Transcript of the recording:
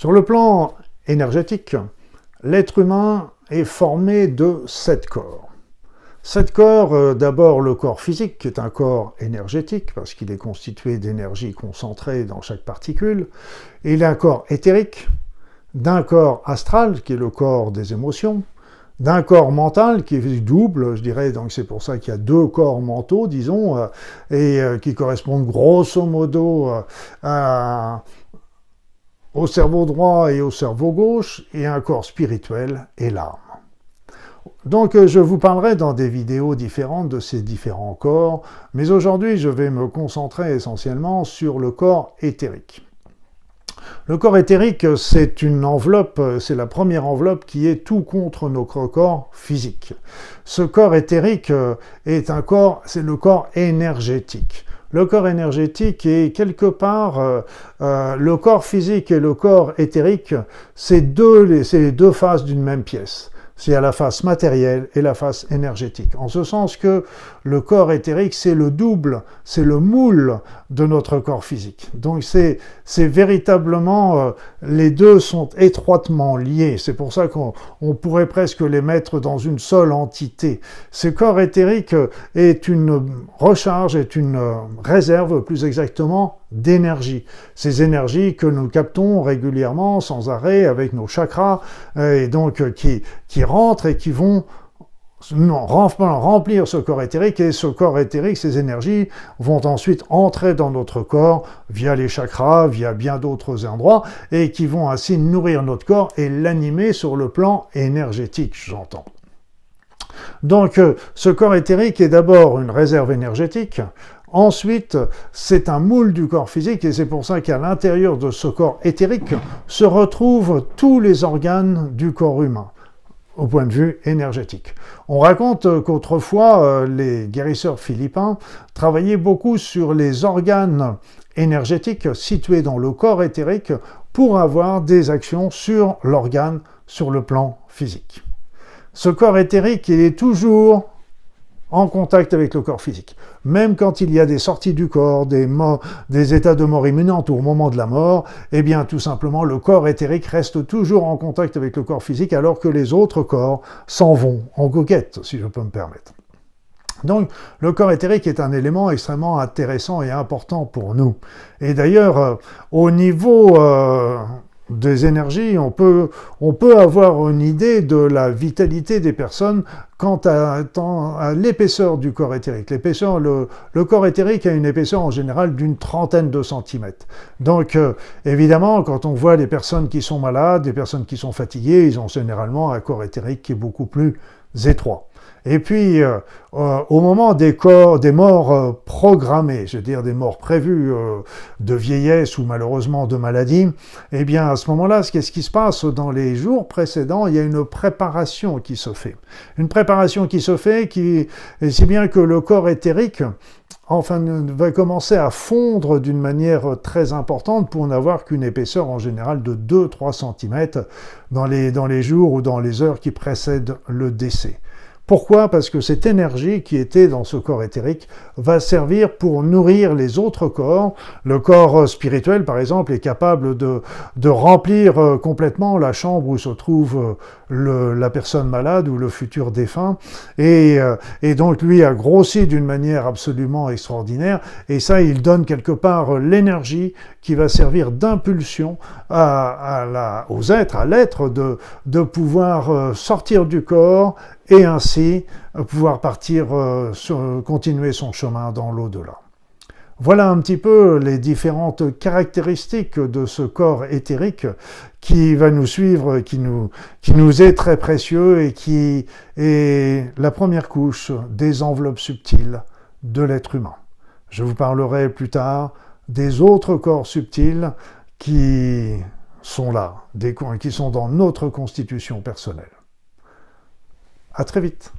Sur le plan énergétique, l'être humain est formé de 7 corps. 7 corps, d'abord le corps physique, qui est un corps énergétique, parce qu'il est constitué d'énergie concentrée dans chaque particule. Il a un corps éthérique, d'un corps astral, qui est le corps des émotions, d'un corps mental, qui est double, je dirais, donc c'est pour ça qu'il y a 2 corps mentaux, disons, qui correspondent grosso modo au cerveau droit et au cerveau gauche, et un corps spirituel et l'âme. Donc je vous parlerai dans des vidéos différentes de ces différents corps, mais aujourd'hui je vais me concentrer essentiellement sur le corps éthérique. Le corps éthérique, c'est une enveloppe, c'est la première enveloppe qui est tout contre notre corps physique. Ce corps éthérique est un corps, c'est le corps énergétique. Le corps énergétique est quelque part, le corps physique et le corps éthérique, c'est les deux faces d'une même pièce. C'est à la face matérielle et la face énergétique. En ce sens que le corps éthérique, c'est le double, c'est le moule de notre corps physique. Donc c'est véritablement, les deux sont étroitement liés. C'est pour ça qu'on pourrait presque les mettre dans une seule entité. Ce corps éthérique est une recharge, est une réserve, plus exactement, d'énergie. Ces énergies que nous captons régulièrement, sans arrêt, avec nos chakras, et donc qui rentrent et qui vont remplir ce corps éthérique, et ce corps éthérique, ces énergies, vont ensuite entrer dans notre corps via les chakras, via bien d'autres endroits, et qui vont ainsi nourrir notre corps et l'animer sur le plan énergétique, j'entends. Donc, ce corps éthérique est d'abord une réserve énergétique. Ensuite, c'est un moule du corps physique, et c'est pour ça qu'à l'intérieur de ce corps éthérique se retrouvent tous les organes du corps humain, au point de vue énergétique. On raconte qu'autrefois, les guérisseurs philippins travaillaient beaucoup sur les organes énergétiques situés dans le corps éthérique pour avoir des actions sur l'organe sur le plan physique. Ce corps éthérique, il est toujours en contact avec le corps physique. Même quand il y a des sorties du corps, des états de mort imminente ou au moment de la mort, eh bien tout simplement le corps éthérique reste toujours en contact avec le corps physique alors que les autres corps s'en vont en goguette, si je peux me permettre. Donc le corps éthérique est un élément extrêmement intéressant et important pour nous. Et d'ailleurs, au niveau des énergies, on peut avoir une idée de la vitalité des personnes quant à l'épaisseur du corps éthérique. L'épaisseur, le corps éthérique a une épaisseur en général d'une 30aine de centimètres. Donc évidemment, quand on voit les personnes qui sont malades, des personnes qui sont fatiguées, ils ont généralement un corps éthérique qui est beaucoup plus étroit. Et puis, au moment des morts programmées, je veux dire des morts prévues de vieillesse ou malheureusement de maladie, eh bien à ce moment-là, qu'est-ce qui se passe dans les jours précédents? Il y a une préparation qui se fait. Une préparation qui se fait, si bien que le corps éthérique va commencer à fondre d'une manière très importante pour n'avoir qu'une épaisseur en général de 2-3 cm dans les jours ou dans les heures qui précèdent le décès. Pourquoi? Parce que cette énergie qui était dans ce corps éthérique va servir pour nourrir les autres corps. Le corps spirituel, par exemple, est capable de remplir complètement la chambre où se trouve la personne malade ou le futur défunt. Et donc, lui a grossi d'une manière absolument extraordinaire. Et ça, il donne quelque part l'énergie qui va servir d'impulsion aux êtres, à l'être de pouvoir sortir du corps et ainsi pouvoir partir, continuer son chemin dans l'au-delà. Voilà un petit peu les différentes caractéristiques de ce corps éthérique qui va nous suivre, qui nous est très précieux et qui est la première couche des enveloppes subtiles de l'être humain. Je vous parlerai plus tard des autres corps subtils qui sont là, qui sont dans notre constitution personnelle. À très vite.